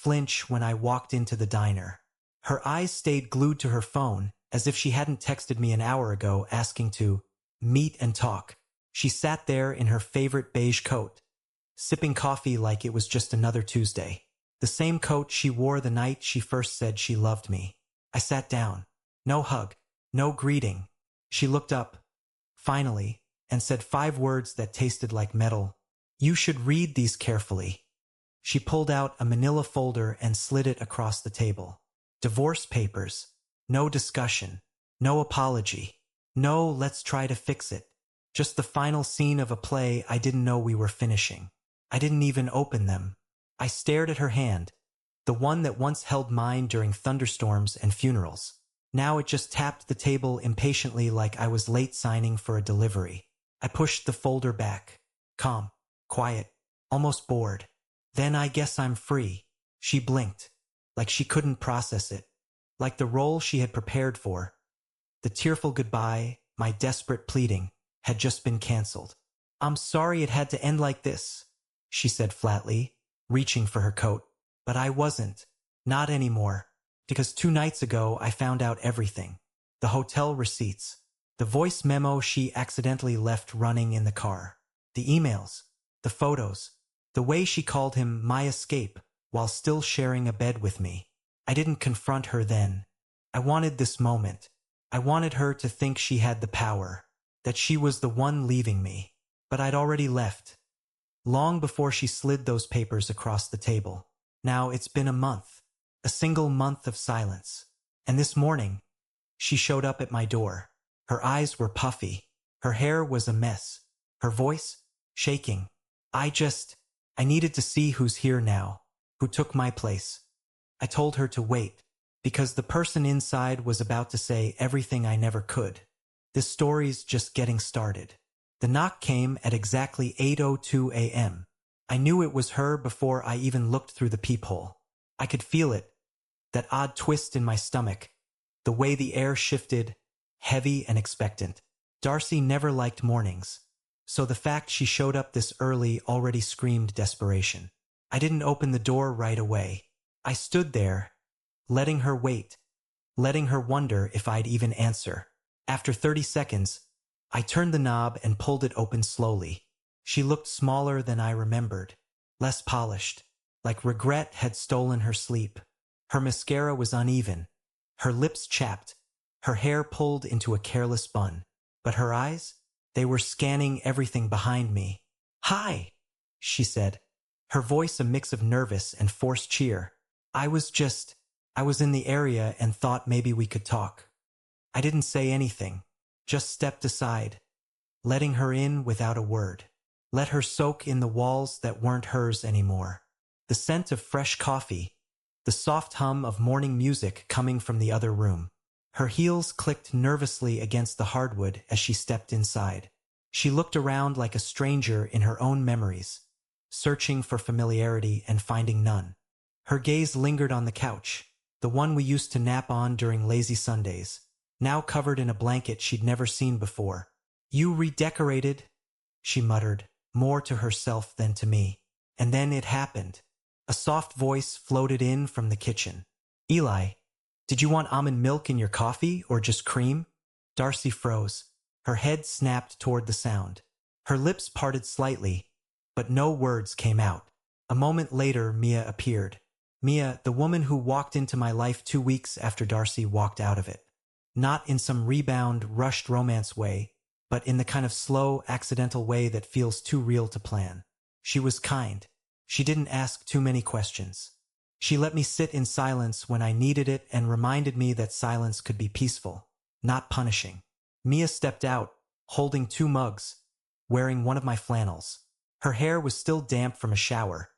flinch when I walked into the diner. Her eyes stayed glued to her phone, as if she hadn't texted me an hour ago asking to meet and talk. She sat there in her favorite beige coat, sipping coffee like it was just another Tuesday. The same coat she wore the night she first said she loved me. I sat down. No hug, no greeting. She looked up, finally, and said 5 words that tasted like metal. "You should read these carefully." She pulled out a manila folder and slid it across the table. Divorce papers. No discussion. No apology. No, let's try to fix it. Just the final scene of a play I didn't know we were finishing. I didn't even open them. I stared at her hand, the one that once held mine during thunderstorms and funerals. Now it just tapped the table impatiently like I was late signing for a delivery. I pushed the folder back. Calm, quiet, almost bored. "Then I guess I'm free." She blinked, like she couldn't process it, like the role she had prepared for, the tearful goodbye, my desperate pleading, had just been cancelled. "I'm sorry it had to end like this," she said flatly, reaching for her coat. "But I wasn't. Not anymore. Because 2 nights ago I found out everything. The hotel receipts, the voice memo she accidentally left running in the car, the emails, the photos, the way she called him my escape while still sharing a bed with me. I didn't confront her then. I wanted this moment. I wanted her to think she had the power, that she was the one leaving me. But I'd already left, long before she slid those papers across the table. Now it's been a month, a single month of silence. And this morning, she showed up at my door. Her eyes were puffy. Her hair was a mess. Her voice, shaking. I needed to see who's here now, who took my place. I told her to wait, because the person inside was about to say everything I never could. This story's just getting started. The knock came at exactly 8:02 a.m. I knew it was her before I even looked through the peephole. I could feel it, that odd twist in my stomach, the way the air shifted, heavy and expectant. Darcy never liked mornings, so the fact she showed up this early already screamed desperation. I didn't open the door right away. I stood there, letting her wait, letting her wonder if I'd even answer. After 30 seconds, I turned the knob and pulled it open slowly. She looked smaller than I remembered, less polished, like regret had stolen her sleep. Her mascara was uneven, her lips chapped, her hair pulled into a careless bun. But her eyes, they were scanning everything behind me. "Hi," she said, her voice a mix of nervous and forced cheer. I was in the area and thought maybe we could talk." I didn't say anything, just stepped aside, letting her in without a word. Let her soak in the walls that weren't hers anymore. The scent of fresh coffee, the soft hum of morning music coming from the other room. Her heels clicked nervously against the hardwood as she stepped inside. She looked around like a stranger in her own memories, searching for familiarity and finding none. Her gaze lingered on the couch, the one we used to nap on during lazy Sundays, now covered in a blanket she'd never seen before. "You redecorated," she muttered, more to herself than to me. And then it happened. A soft voice floated in from the kitchen. "Eli, did you want almond milk in your coffee or just cream?" Darcy froze. Her head snapped toward the sound. Her lips parted slightly, but no words came out. A moment later, Mia appeared. Mia, the woman who walked into my life 2 weeks after Darcy walked out of it. Not in some rebound, rushed romance way, but in the kind of slow, accidental way that feels too real to plan. She was kind. She didn't ask too many questions. She let me sit in silence when I needed it and reminded me that silence could be peaceful, not punishing. Mia stepped out, holding 2 mugs, wearing one of my flannels. Her hair was still damp from a shower,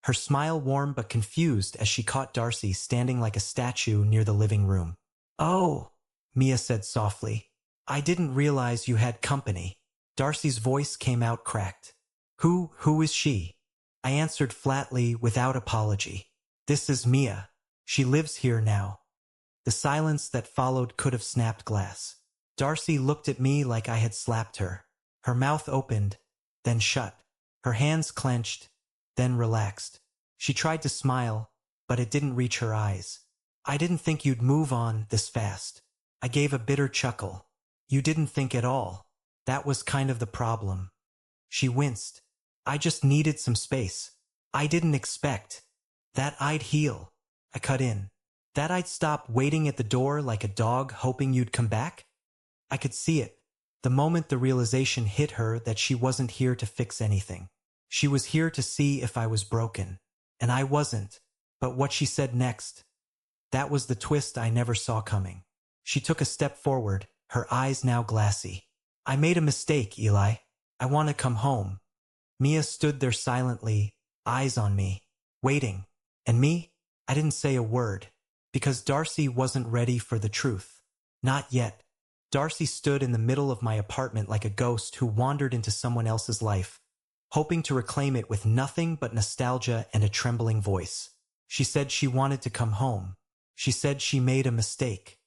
her smile warm but confused as she caught Darcy standing like a statue near the living room. "Oh," Mia said softly, "I didn't realize you had company." Darcy's voice came out cracked. Who is she?" I answered flatly, without apology. "This is Mia. She lives here now." The silence that followed could have snapped glass. Darcy looked at me like I had slapped her. Her mouth opened, then shut. Her hands clenched, then relaxed. She tried to smile, but it didn't reach her eyes. I didn't think you'd move on this fast. I gave a bitter chuckle. You didn't think at all. That was kind of the problem. She winced. I just needed some space. I didn't expect that I'd heal. I cut in. That I'd stop waiting at the door like a dog hoping you'd come back? I could see it. The moment the realization hit her that she wasn't here to fix anything. She was here to see if I was broken. And I wasn't. But what she said next, that was the twist I never saw coming. She took a step forward, her eyes now glassy. I made a mistake, Eli. I want to come home. Mia stood there silently, eyes on me, waiting. And me? I didn't say a word, because Darcy wasn't ready for the truth. Not yet. Darcy stood in the middle of my apartment like a ghost who wandered into someone else's life, hoping to reclaim it with nothing but nostalgia and a trembling voice. She said she wanted to come home. She said she made a mistake.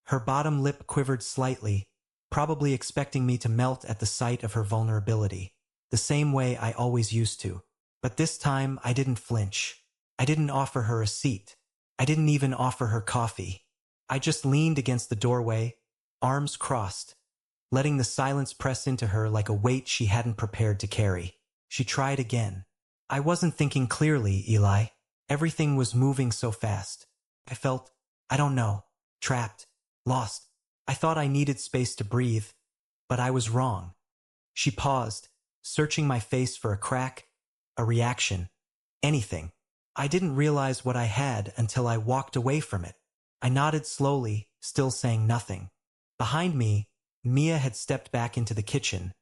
Her bottom lip quivered slightly, probably expecting me to melt at the sight of her vulnerability, the same way I always used to. But this time I didn't flinch. I didn't offer her a seat. I didn't even offer her coffee. I just leaned against the doorway, arms crossed, letting the silence press into her like a weight she hadn't prepared to carry. She tried again. I wasn't thinking clearly, Eli. Everything was moving so fast. I felt, I don't know, trapped, lost. I thought I needed space to breathe, but I was wrong. She paused, searching my face for a crack, a reaction, anything. I didn't realize what I had until I walked away from it. I nodded slowly, still saying nothing. Behind me, Mia had stepped back into the kitchen,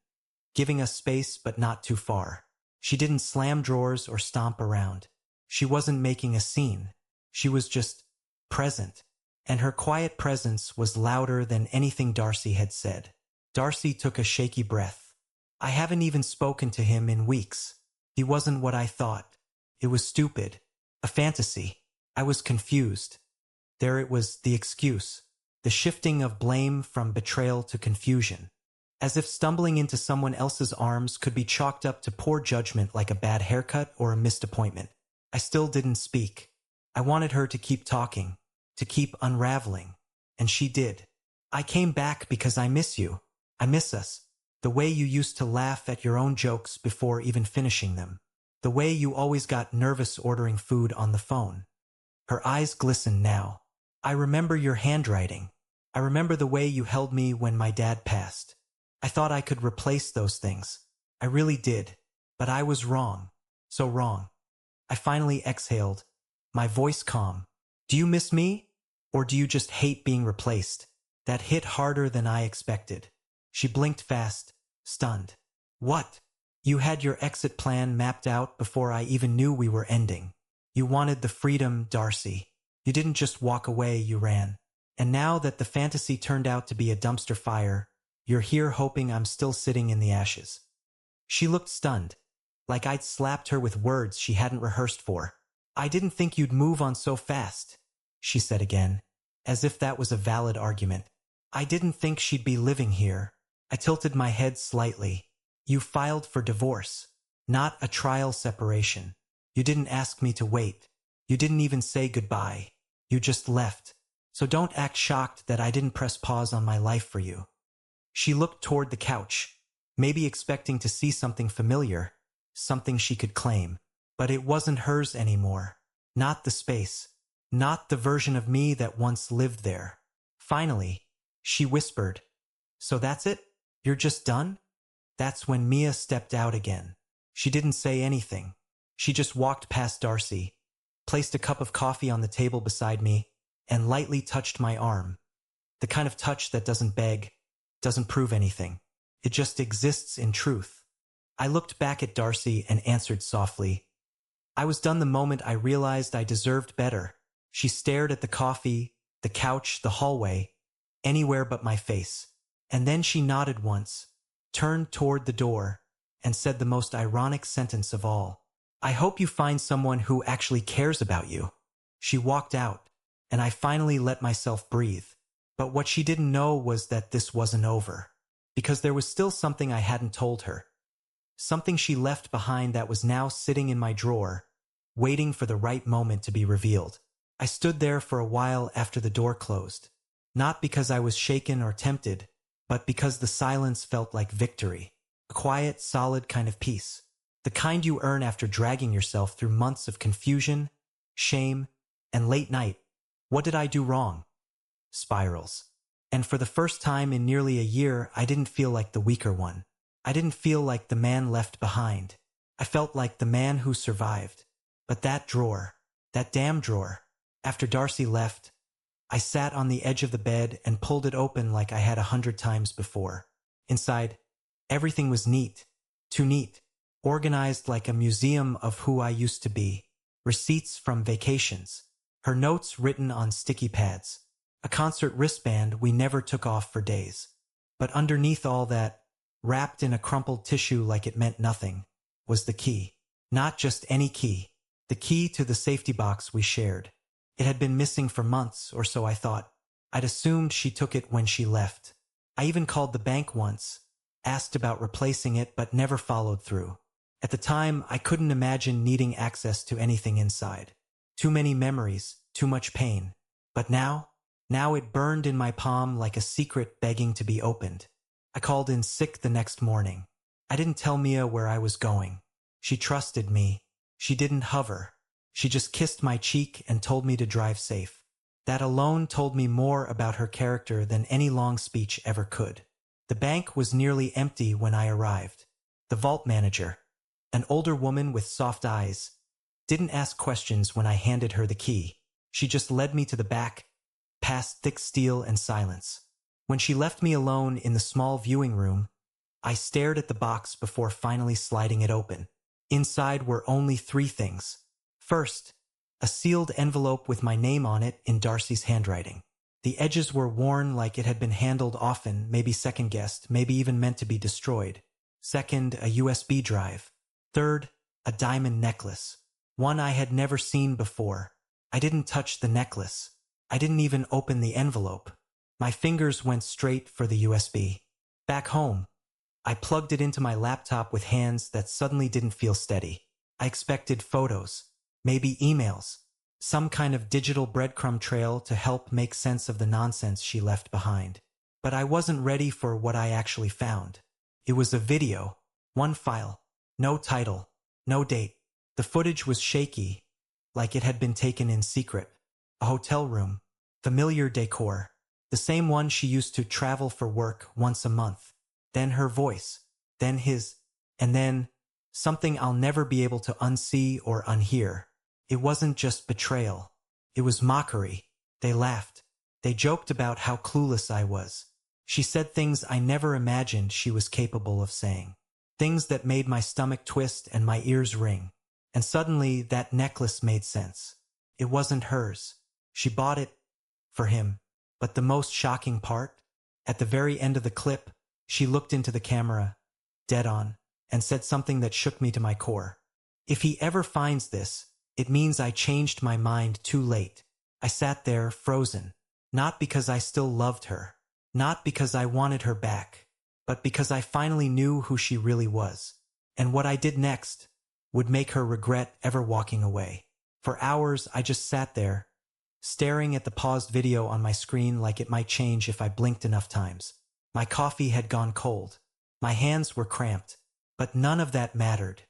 giving us space but not too far. She didn't slam drawers or stomp around. She wasn't making a scene. She was just present. And her quiet presence was louder than anything Darcy had said. Darcy took a shaky breath. I haven't even spoken to him in weeks. He wasn't what I thought. It was stupid. A fantasy. I was confused. There it was, the excuse. The shifting of blame from betrayal to confusion. As if stumbling into someone else's arms could be chalked up to poor judgment like a bad haircut or a missed appointment. I still didn't speak. I wanted her to keep talking, to keep unraveling. And she did. I came back because I miss you. I miss us. The way you used to laugh at your own jokes before even finishing them. The way you always got nervous ordering food on the phone. Her eyes glistened now. I remember your handwriting. I remember the way you held me when my dad passed. I thought I could replace those things. I really did. But I was wrong. So wrong. I finally exhaled, my voice calm. Do you miss me? Or do you just hate being replaced? That hit harder than I expected. She blinked fast, stunned. What? You had your exit plan mapped out before I even knew we were ending. You wanted the freedom, Darcy. You didn't just walk away, you ran. And now that the fantasy turned out to be a dumpster fire, you're here hoping I'm still sitting in the ashes. She looked stunned, like I'd slapped her with words she hadn't rehearsed for. I didn't think you'd move on so fast, she said again, as if that was a valid argument. I didn't think she'd be living here. I tilted my head slightly. You filed for divorce, not a trial separation. You didn't ask me to wait. You didn't even say goodbye. You just left. So don't act shocked that I didn't press pause on my life for you. She looked toward the couch, maybe expecting to see something familiar, something she could claim. But it wasn't hers anymore. Not the space. Not the version of me that once lived there. Finally, she whispered, So that's it? You're just done? That's when Mia stepped out again. She didn't say anything. She just walked past Darcy, placed a cup of coffee on the table beside me, and lightly touched my arm. The kind of touch that doesn't beg, doesn't prove anything. It just exists in truth. I looked back at Darcy and answered softly. I was done the moment I realized I deserved better. She stared at the coffee, the couch, the hallway, anywhere but my face. And then she nodded once, turned toward the door, and said the most ironic sentence of all. I hope you find someone who actually cares about you. She walked out, and I finally let myself breathe. But what she didn't know was that this wasn't over, because there was still something I hadn't told her. Something she left behind that was now sitting in my drawer, waiting for the right moment to be revealed. I stood there for a while after the door closed, not because I was shaken or tempted, but because the silence felt like victory, a quiet, solid kind of peace, the kind you earn after dragging yourself through months of confusion, shame, and late night. What did I do wrong? Spirals. And for the first time in nearly a year, I didn't feel like the weaker one. I didn't feel like the man left behind. I felt like the man who survived. But that drawer, that damn drawer, after Darcy left, I sat on the edge of the bed and pulled it open like I had 100 times before. Inside, everything was neat, too neat, organized like a museum of who I used to be. Receipts from vacations, her notes written on sticky pads, a concert wristband we never took off for days. But underneath all that, wrapped in a crumpled tissue like it meant nothing, was the key. Not just any key. The key to the safety box we shared. It had been missing for months, or so I thought. I'd assumed she took it when she left. I even called the bank once, asked about replacing it, but never followed through. At the time, I couldn't imagine needing access to anything inside. Too many memories, too much pain. But now it burned in my palm like a secret begging to be opened. I called in sick the next morning. I didn't tell Mia where I was going. She trusted me. She didn't hover. She just kissed my cheek and told me to drive safe. That alone told me more about her character than any long speech ever could. The bank was nearly empty when I arrived. The vault manager, an older woman with soft eyes, didn't ask questions when I handed her the key. She just led me to the back, past thick steel and silence. When she left me alone in the small viewing room, I stared at the box before finally sliding it open. Inside were only 3 things. First, a sealed envelope with my name on it in Darcy's handwriting. The edges were worn like it had been handled often, maybe second-guessed, maybe even meant to be destroyed. Second, a USB drive. Third, a diamond necklace. One I had never seen before. I didn't touch the necklace. I didn't even open the envelope. My fingers went straight for the USB. Back home, I plugged it into my laptop with hands that suddenly didn't feel steady. I expected photos, maybe emails, some kind of digital breadcrumb trail to help make sense of the nonsense she left behind. But I wasn't ready for what I actually found. It was a video, one file, no title, no date. The footage was shaky, like it had been taken in secret. A hotel room, familiar decor, the same one she used to travel for work once a month. Then her voice, then his, and then something I'll never be able to unsee or unhear. It wasn't just betrayal. It was mockery. They laughed. They joked about how clueless I was. She said things I never imagined she was capable of saying. Things that made my stomach twist and my ears ring. And suddenly that necklace made sense. It wasn't hers. She bought it for him. But the most shocking part? At the very end of the clip, she looked into the camera, dead on, and said something that shook me to my core. If he ever finds this, it means I changed my mind too late. I sat there, frozen. Not because I still loved her. Not because I wanted her back. But because I finally knew who she really was. And what I did next would make her regret ever walking away. For hours, I just sat there, staring at the paused video on my screen like it might change if I blinked enough times. My coffee had gone cold. My hands were cramped. But none of that mattered.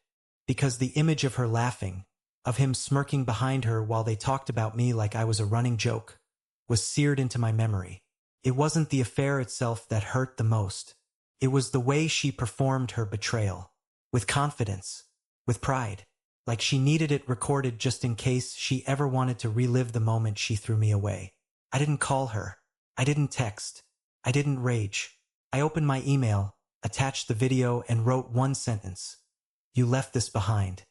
Because the image of her laughing, of him smirking behind her while they talked about me like I was a running joke, was seared into my memory. It wasn't the affair itself that hurt the most. It was the way she performed her betrayal. With confidence. With pride. Like she needed it recorded just in case she ever wanted to relive the moment she threw me away. I didn't call her. I didn't text. I didn't rage. I opened my email, attached the video, and wrote one sentence. You left this behind.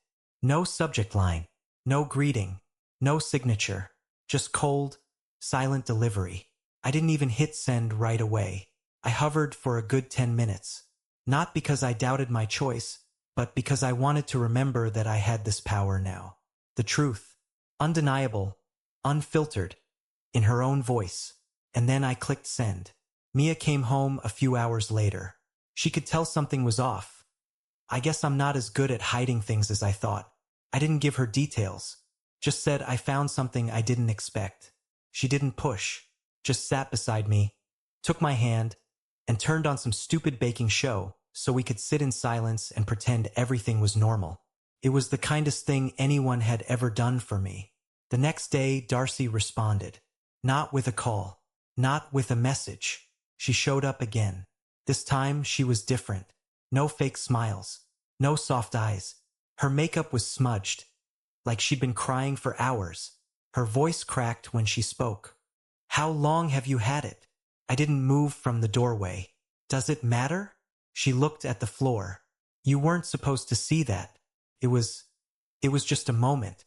No subject line. No greeting. No signature. Just cold, silent delivery. I didn't even hit send right away. I hovered for a good 10 minutes. Not because I doubted my choice, but because I wanted to remember that I had this power now. The truth. Undeniable. Unfiltered. In her own voice. And then I clicked send. Mia came home a few hours later. She could tell something was off. I guess I'm not as good at hiding things as I thought. I didn't give her details. Just said I found something I didn't expect. She didn't push. Just sat beside me, took my hand, and turned on some stupid baking show so we could sit in silence and pretend everything was normal. It was the kindest thing anyone had ever done for me. The next day, Darcy responded. Not with a call. Not with a message. She showed up again. This time, she was different. No fake smiles. No soft eyes. Her makeup was smudged, like she'd been crying for hours. Her voice cracked when she spoke. How long have you had it? I didn't move from the doorway. Does it matter? She looked at the floor. You weren't supposed to see that. It was just a moment.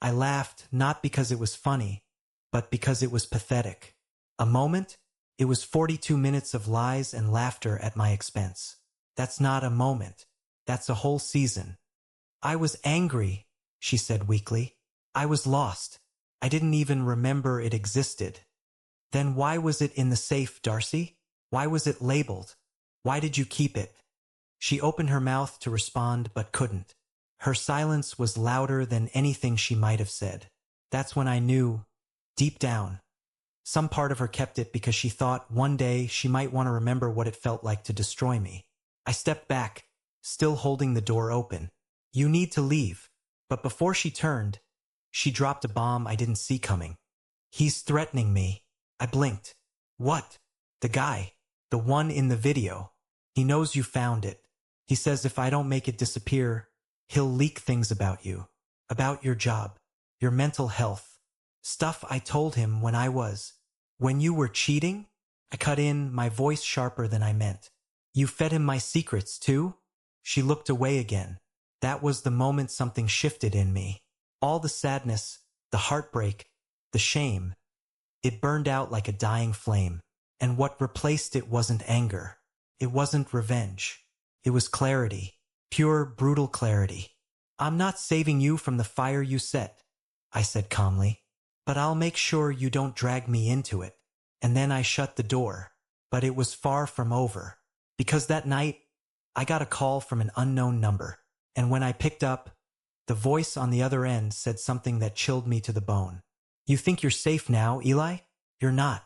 I laughed, not because it was funny, but because it was pathetic. A moment? It was 42 minutes of lies and laughter at my expense. That's not a moment. That's a whole season. I was angry, she said weakly. I was lost. I didn't even remember it existed. Then why was it in the safe, Darcy? Why was it labeled? Why did you keep it? She opened her mouth to respond but couldn't. Her silence was louder than anything she might have said. That's when I knew, deep down, some part of her kept it because she thought one day she might want to remember what it felt like to destroy me. I stepped back, still holding the door open. You need to leave. But before she turned, she dropped a bomb I didn't see coming. He's threatening me. I blinked. What? The guy. The one in the video. He knows you found it. He says if I don't make it disappear, he'll leak things about you. About your job. Your mental health. Stuff I told him when you were cheating? I cut in, my voice sharper than I meant. You fed him my secrets, too? She looked away again. That was the moment something shifted in me. All the sadness, the heartbreak, the shame. It burned out like a dying flame. And what replaced it wasn't anger. It wasn't revenge. It was clarity. Pure, brutal clarity. I'm not saving you from the fire you set, I said calmly. But I'll make sure you don't drag me into it. And then I shut the door. But it was far from over. Because that night, I got a call from an unknown number. And when I picked up, the voice on the other end said something that chilled me to the bone. You think you're safe now, Eli? You're not.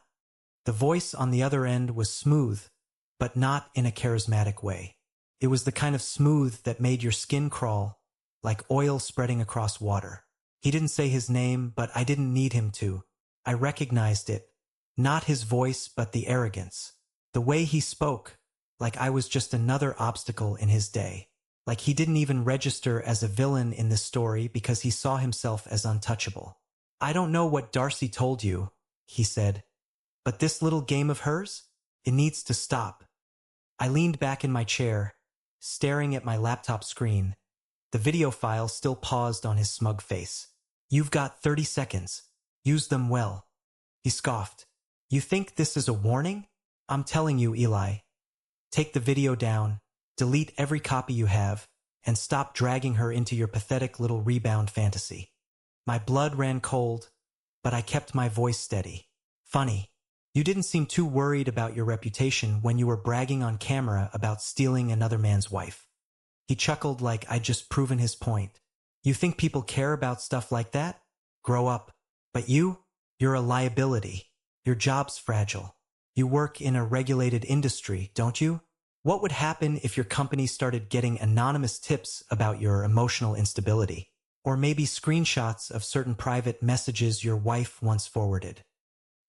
The voice on the other end was smooth, but not in a charismatic way. It was the kind of smooth that made your skin crawl, like oil spreading across water. He didn't say his name, but I didn't need him to. I recognized it. Not his voice, but the arrogance. The way he spoke, like I was just another obstacle in his day. Like he didn't even register as a villain in this story because he saw himself as untouchable. I don't know what Darcy told you, he said, but this little game of hers, it needs to stop. I leaned back in my chair, staring at my laptop screen. The video file still paused on his smug face. You've got 30 seconds. Use them well. He scoffed. You think this is a warning? I'm telling you, Eli. Take the video down, delete every copy you have, and stop dragging her into your pathetic little rebound fantasy. My blood ran cold, but I kept my voice steady. Funny. You didn't seem too worried about your reputation when you were bragging on camera about stealing another man's wife. He chuckled like I'd just proven his point. You think people care about stuff like that? Grow up. But you're a liability. Your job's fragile. You work in a regulated industry, don't you? What would happen if your company started getting anonymous tips about your emotional instability? Or maybe screenshots of certain private messages your wife once forwarded?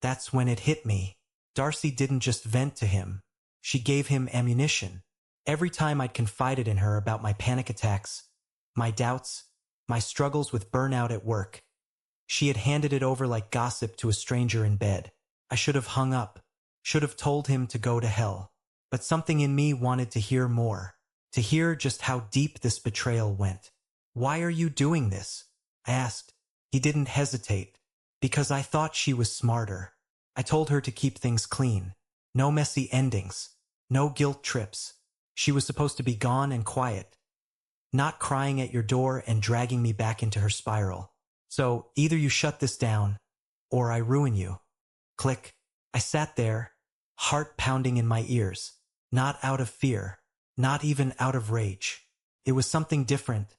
That's when it hit me. Darcy didn't just vent to him. She gave him ammunition. Every time I'd confided in her about my panic attacks, my doubts, my struggles with burnout at work, she had handed it over like gossip to a stranger in bed. I should have hung up, should have told him to go to hell. But something in me wanted to hear more, to hear just how deep this betrayal went. Why are you doing this? I asked. He didn't hesitate. Because I thought she was smarter. I told her to keep things clean. No messy endings. No guilt trips. She was supposed to be gone and quiet. Not crying at your door and dragging me back into her spiral. So either you shut this down, or I ruin you. Click. I sat there, heart pounding in my ears. Not out of fear. Not even out of rage. It was something different.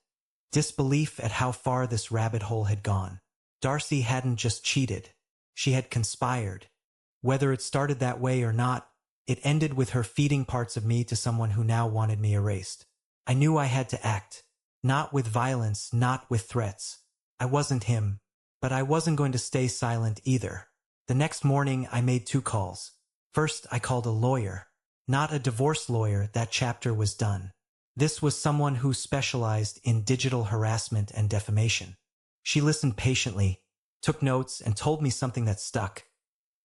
disbelief at how far this rabbit hole had gone. Darcy hadn't just cheated. She had conspired. Whether it started that way or not, it ended with her feeding parts of me to someone who now wanted me erased. I knew I had to act. Not with violence, not with threats. I wasn't him, but I wasn't going to stay silent either. The next morning, I made 2 calls. First, I called a lawyer. Not a divorce lawyer, that chapter was done. This was someone who specialized in digital harassment and defamation. She listened patiently, took notes, and told me something that stuck.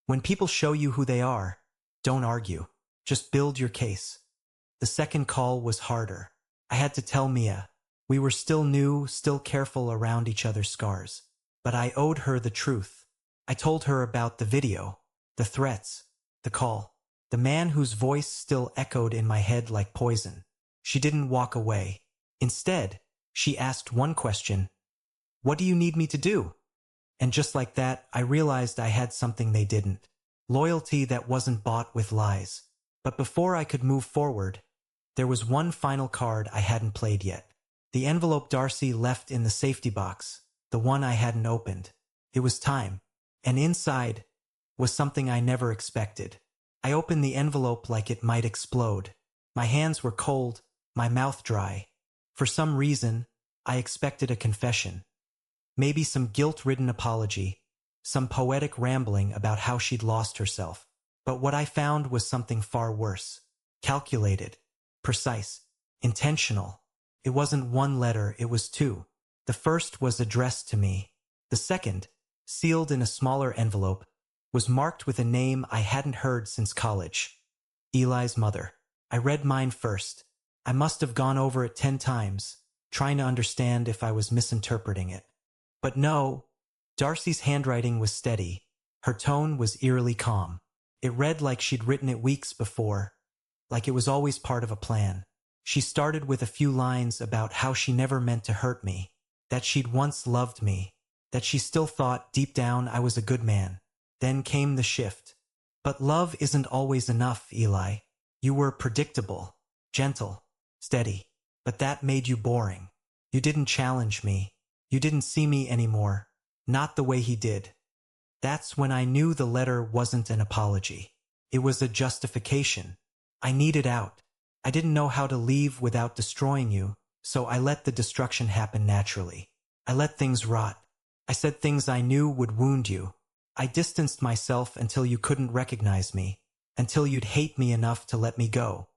When people show you who they are, don't argue. Just build your case. The second call was harder. I had to tell Mia. We were still new, still careful around each other's scars. But I owed her the truth. I told her about the video, the threats, the call, the man whose voice still echoed in my head like poison. She didn't walk away. Instead, she asked one question. What do you need me to do? And just like that, I realized I had something they didn't. Loyalty that wasn't bought with lies. But before I could move forward, there was one final card I hadn't played yet. The envelope Darcy left in the safety box, the one I hadn't opened. It was time. And inside was something I never expected. I opened the envelope like it might explode. My hands were cold, my mouth dry. For some reason, I expected a confession. Maybe some guilt-ridden apology, some poetic rambling about how she'd lost herself. But what I found was something far worse. Calculated, precise, intentional. It wasn't 1 letter, it was 2. The first was addressed to me. The second, sealed in a smaller envelope, was marked with a name I hadn't heard since college. Eli's mother. I read mine first. I must have gone over it 10 times, trying to understand if I was misinterpreting it. But no, Darcy's handwriting was steady. Her tone was eerily calm. It read like she'd written it weeks before, like it was always part of a plan. She started with a few lines about how she never meant to hurt me, that she'd once loved me, that she still thought deep down I was a good man. Then came the shift. But love isn't always enough, Eli. You were predictable, gentle, steady, but that made you boring. You didn't challenge me. You didn't see me anymore, not the way he did. That's when I knew the letter wasn't an apology. It was a justification. I needed out. I didn't know how to leave without destroying you, so I let the destruction happen naturally. I let things rot. I said things I knew would wound you. I distanced myself until you couldn't recognize me, until you'd hate me enough to let me go.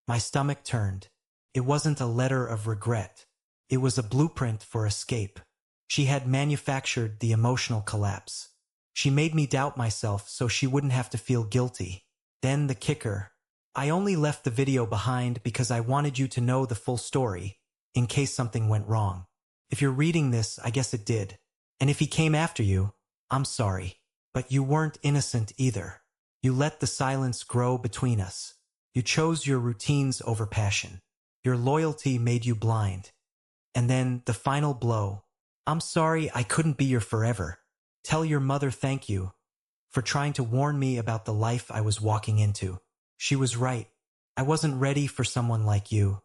My stomach turned. It wasn't a letter of regret. It was a blueprint for escape. She had manufactured the emotional collapse. She made me doubt myself so she wouldn't have to feel guilty. Then the kicker. I only left the video behind because I wanted you to know the full story, in case something went wrong. If you're reading this, I guess it did. And if he came after you, I'm sorry. But you weren't innocent either. You let the silence grow between us. You chose your routines over passion. Your loyalty made you blind. And then the final blow. I'm sorry I couldn't be your forever. Tell your mother thank you for trying to warn me about the life I was walking into. She was right. I wasn't ready for someone like you.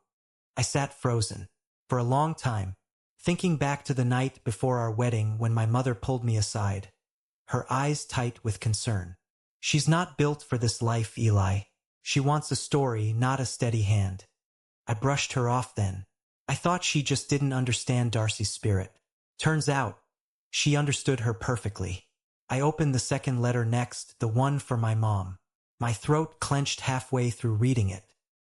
I sat frozen for a long time, thinking back to the night before our wedding when my mother pulled me aside, her eyes tight with concern. She's not built for this life, Eli. She wants a story, not a steady hand. I brushed her off then. I thought she just didn't understand Darcy's spirit. Turns out, she understood her perfectly. I opened the second letter next, the one for my mom. My throat clenched halfway through reading it.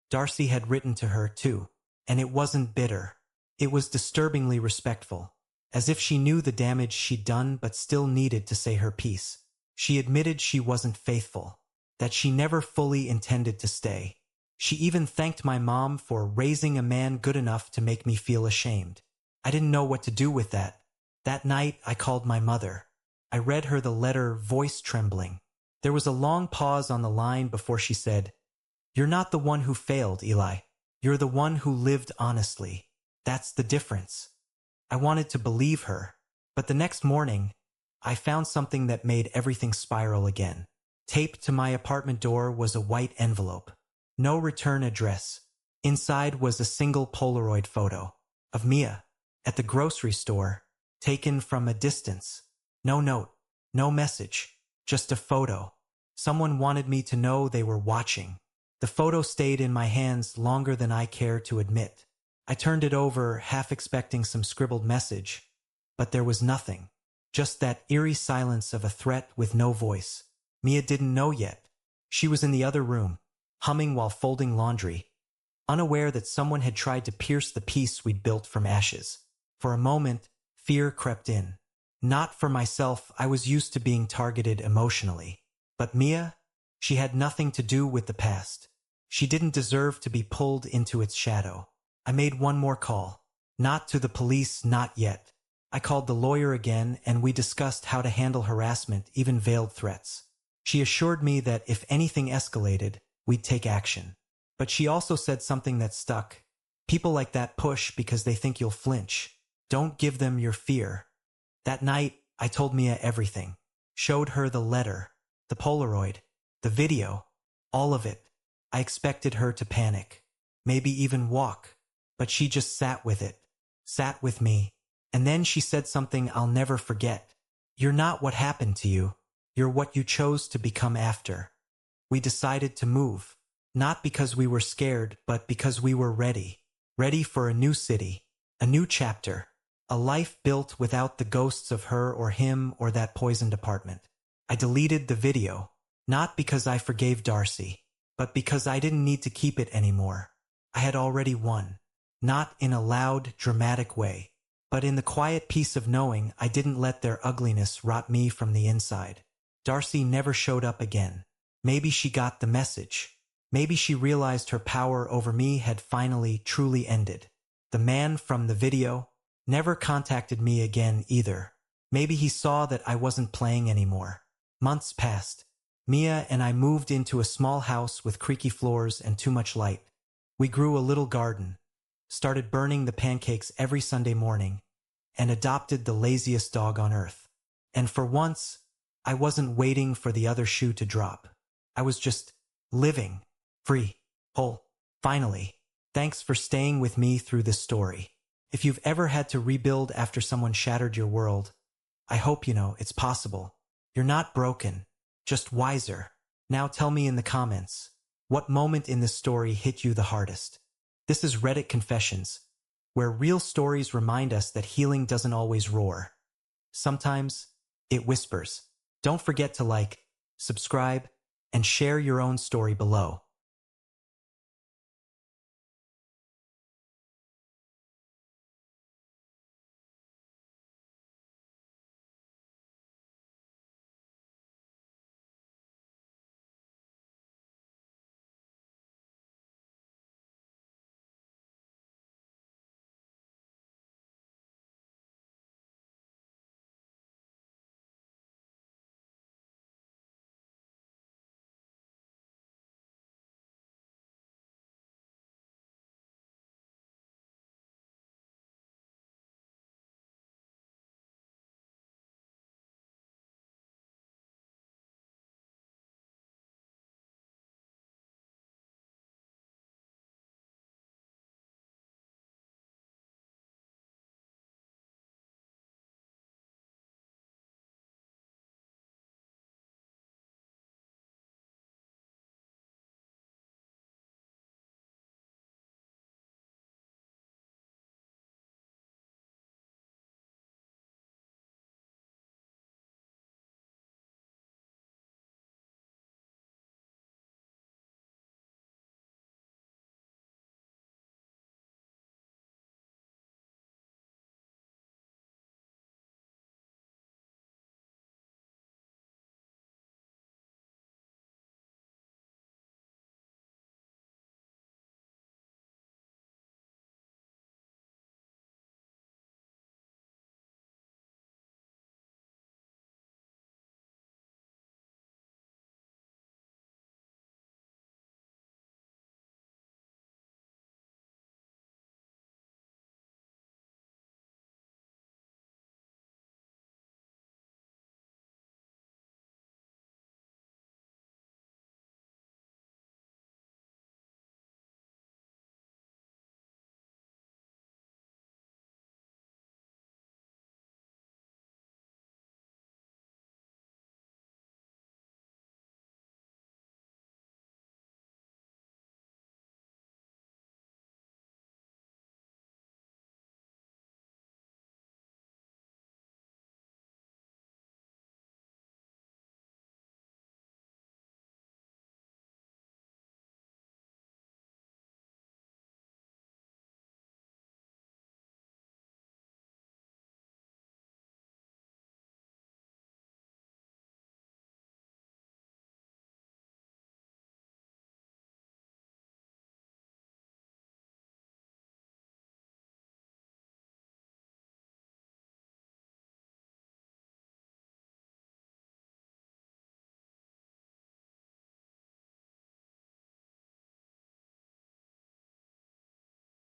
Darcy had written to her, too. And it wasn't bitter. It was disturbingly respectful, as if she knew the damage she'd done but still needed to say her piece. She admitted she wasn't faithful, that she never fully intended to stay. She even thanked my mom for raising a man good enough to make me feel ashamed. I didn't know what to do with that. That night, I called my mother. I read her the letter, voice trembling. There was a long pause on the line before she said, "You're not the one who failed, Eli. You're the one who lived honestly. That's the difference." I wanted to believe her, but the next morning, I found something that made everything spiral again. Taped to my apartment door was a white envelope. No return address. Inside was a single Polaroid photo of Mia, At the grocery store, taken from a distance. No note, no message, just a photo. Someone wanted me to know they were watching. The photo stayed in my hands longer than I care to admit. I turned it over, half expecting some scribbled message, but there was nothing. Just that eerie silence of a threat with no voice. Mia didn't know yet. She was in the other room, humming while folding laundry, unaware that someone had tried to pierce the peace we'd built from ashes. For a moment, fear crept in. Not for myself, I was used to being targeted emotionally. But Mia, she had nothing to do with the past. She didn't deserve to be pulled into its shadow. I made one more call. Not to the police, not yet. I called the lawyer again, and we discussed how to handle harassment, even veiled threats. She assured me that if anything escalated, we'd take action. But she also said something that stuck. People like that push because they think you'll flinch. Don't give them your fear. That night, I told Mia everything. Showed her the letter, the Polaroid, the video, all of it. I expected her to panic, maybe even walk, but she just sat with it, sat with me. And then she said something I'll never forget. You're not what happened to you. You're what you chose to become after. We decided to move, not because we were scared, but because we were ready. Ready for a new city, a new chapter, a life built without the ghosts of her or him or that poisoned apartment. I deleted the video, not because I forgave Darcy, but because I didn't need to keep it anymore. I had already won, not in a loud, dramatic way, but in the quiet peace of knowing I didn't let their ugliness rot me from the inside. Darcy never showed up again. Maybe she got the message. Maybe she realized her power over me had finally, truly ended. The man from the video never contacted me again either. Maybe he saw that I wasn't playing anymore. Months passed. Mia and I moved into a small house with creaky floors and too much light. We grew a little garden, started burning the pancakes every Sunday morning, and adopted the laziest dog on earth. And for once, I wasn't waiting for the other shoe to drop. I was just living, free, whole. Finally, thanks for staying with me through this story. If you've ever had to rebuild after someone shattered your world, I hope you know it's possible. You're not broken, just wiser. Now tell me in the comments, what moment in this story hit you the hardest? This is Reddit Confessions, where real stories remind us that healing doesn't always roar. Sometimes it whispers. Don't forget to like, subscribe, and share your own story below.